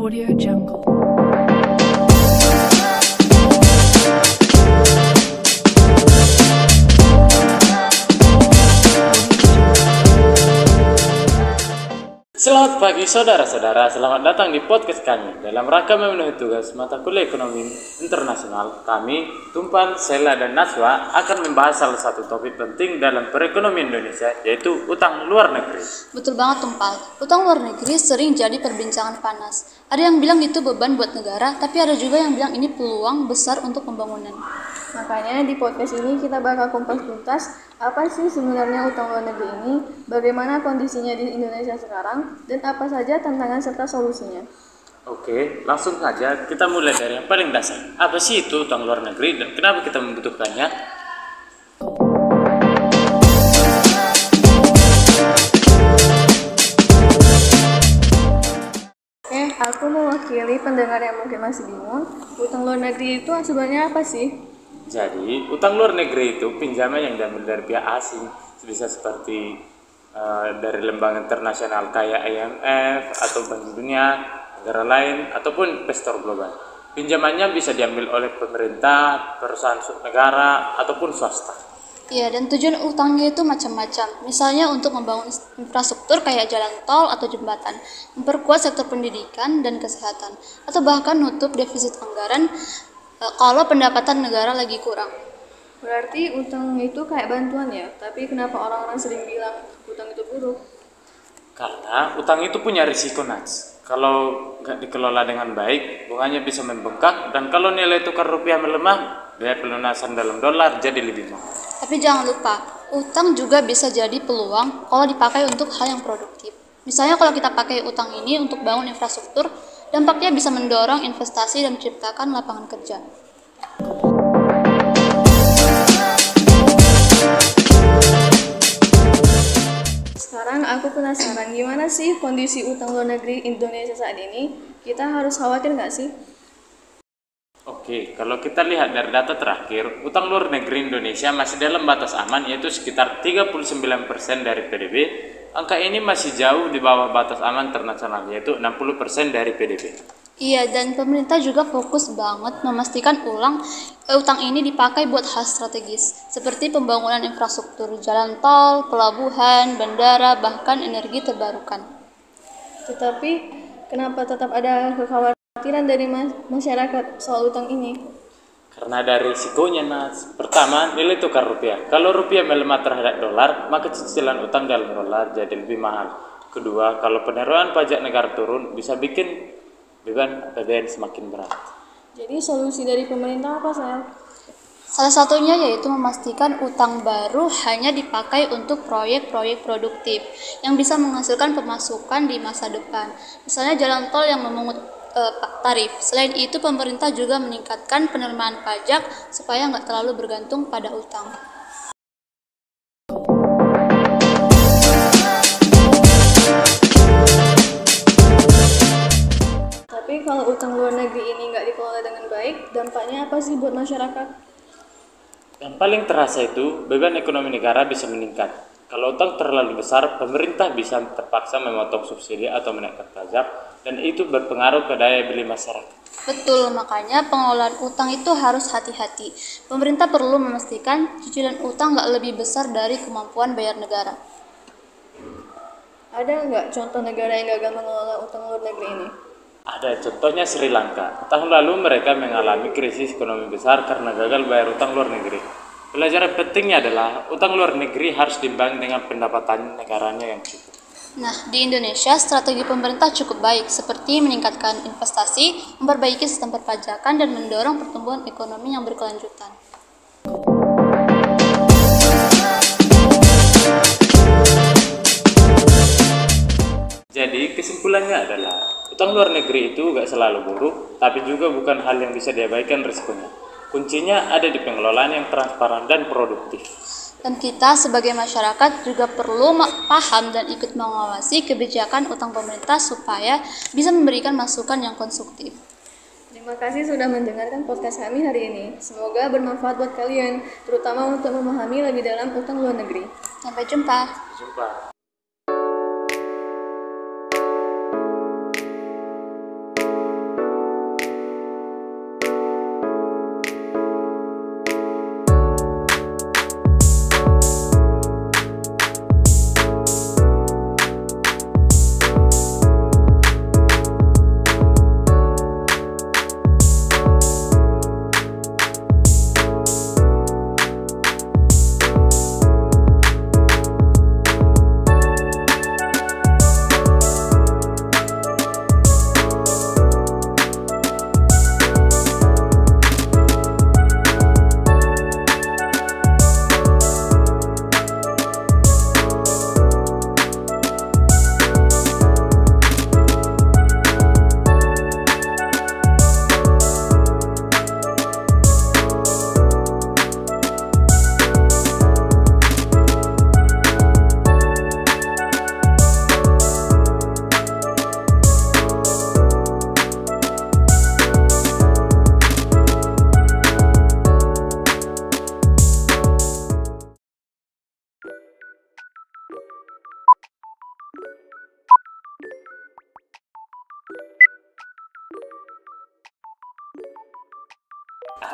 Audio Jungle. Selamat pagi saudara-saudara, selamat datang di podcast kami. Dalam rangka memenuhi tugas mata kuliah ekonomi internasional, kami, Tumpan, Sela, dan Naswa akan membahas salah satu topik penting dalam perekonomian Indonesia, yaitu utang luar negeri. Betul banget Tumpal, utang luar negeri sering jadi perbincangan panas. Ada yang bilang itu beban buat negara, tapi ada juga yang bilang ini peluang besar untuk pembangunan. Makanya di podcast ini kita bakal kupas tuntas apa sih sebenarnya utang luar negeri ini, bagaimana kondisinya di Indonesia sekarang, dan apa saja tantangan serta solusinya. Oke, langsung saja kita mulai dari yang paling dasar. Apa sih itu utang luar negeri dan kenapa kita membutuhkannya? Aku mewakili pendengar yang mungkin masih bingung, utang luar negeri itu sebenarnya apa sih? Jadi, utang luar negeri itu pinjaman yang diambil dari pihak asing, bisa seperti dari lembaga internasional kayak IMF atau Bank Dunia, negara lain, ataupun investor global. Pinjamannya bisa diambil oleh pemerintah, perusahaan negara, ataupun swasta. Iya, dan tujuan utangnya itu macam-macam. Misalnya untuk membangun infrastruktur kayak jalan tol atau jembatan, memperkuat sektor pendidikan dan kesehatan, atau bahkan nutup defisit anggaran kalau pendapatan negara lagi kurang. Berarti utang itu kayak bantuan ya, tapi kenapa orang-orang sering bilang utang itu buruk? Karena utang itu punya risiko, Nats. Kalau nggak dikelola dengan baik, bunganya bisa membengkak, dan kalau nilai tukar rupiah melemah, biaya pelunasan dalam dolar jadi lebih mahal. Tapi jangan lupa, utang juga bisa jadi peluang kalau dipakai untuk hal yang produktif. Misalnya kalau kita pakai utang ini untuk bangun infrastruktur, dampaknya bisa mendorong investasi dan menciptakan lapangan kerja. Sekarang aku penasaran gimana sih kondisi utang luar negeri Indonesia saat ini? Kita harus khawatir nggak sih? Oke, kalau kita lihat dari data terakhir, utang luar negeri Indonesia masih dalam batas aman, yaitu sekitar 39% dari PDB. Angka ini masih jauh di bawah batas aman internasional, yaitu 60% dari PDB. Iya, dan pemerintah juga fokus banget memastikan utang ini dipakai buat hal strategis, seperti pembangunan infrastruktur, jalan tol, pelabuhan, bandara, bahkan energi terbarukan. Tetapi kenapa tetap ada kekhawatiran dari masyarakat soal utang ini? Karena ada risikonya, Nas. Pertama, nilai tukar rupiah. Kalau rupiah melemah terhadap dolar, maka cicilan utang dalam dolar jadi lebih mahal. Kedua, kalau penerimaan pajak negara turun, bisa bikin beban APBN semakin berat. Jadi solusi dari pemerintah apa, Sel? Salah satunya yaitu memastikan utang baru hanya dipakai untuk proyek-proyek produktif yang bisa menghasilkan pemasukan di masa depan. Misalnya jalan tol yang memungut tarif. Selain itu, pemerintah juga meningkatkan penerimaan pajak supaya nggak terlalu bergantung pada utang. Tapi kalau utang luar negeri ini nggak dikelola dengan baik, dampaknya apa sih buat masyarakat? Yang paling terasa itu, beban ekonomi negara bisa meningkat. Kalau utang terlalu besar, pemerintah bisa terpaksa memotong subsidi atau menaikkan pajak, dan itu berpengaruh ke daya beli masyarakat. Betul, makanya pengelolaan utang itu harus hati-hati. Pemerintah perlu memastikan cicilan utang nggak lebih besar dari kemampuan bayar negara. Ada nggak contoh negara yang gagal mengelola utang luar negeri ini? Ada, contohnya Sri Lanka. Tahun lalu mereka mengalami krisis ekonomi besar karena gagal bayar utang luar negeri. Pelajaran pentingnya adalah utang luar negeri harus diimbangi dengan pendapatan negaranya yang cukup. Nah, di Indonesia strategi pemerintah cukup baik, seperti meningkatkan investasi, memperbaiki sistem perpajakan, dan mendorong pertumbuhan ekonomi yang berkelanjutan. Jadi kesimpulannya adalah utang luar negeri itu gak selalu buruk, tapi juga bukan hal yang bisa diabaikan risikonya. Kuncinya ada di pengelolaan yang transparan dan produktif. Dan kita sebagai masyarakat juga perlu paham dan ikut mengawasi kebijakan utang pemerintah supaya bisa memberikan masukan yang konstruktif. Terima kasih sudah mendengarkan podcast kami hari ini. Semoga bermanfaat buat kalian, terutama untuk memahami lebih dalam utang luar negeri. Sampai jumpa. Sampai jumpa.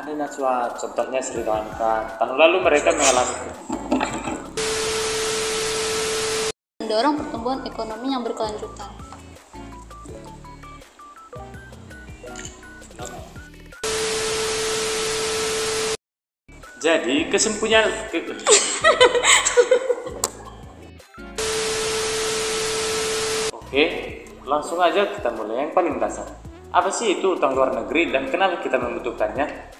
Hari Najwa, contohnya Sri Lanka. Tahun lalu mereka mengalami mendorong pertumbuhan ekonomi yang berkelanjutan. Jadi kesimpulannya Oke, langsung aja kita mulai yang paling dasar. Apa sih itu utang luar negeri dan kenapa kita membutuhkannya?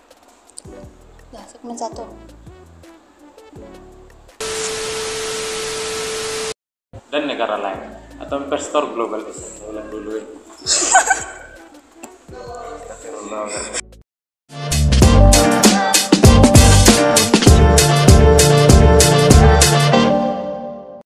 Nah, segmen 1. Dan negara lain atau investor global. Ulang dulu. Astagfirullah.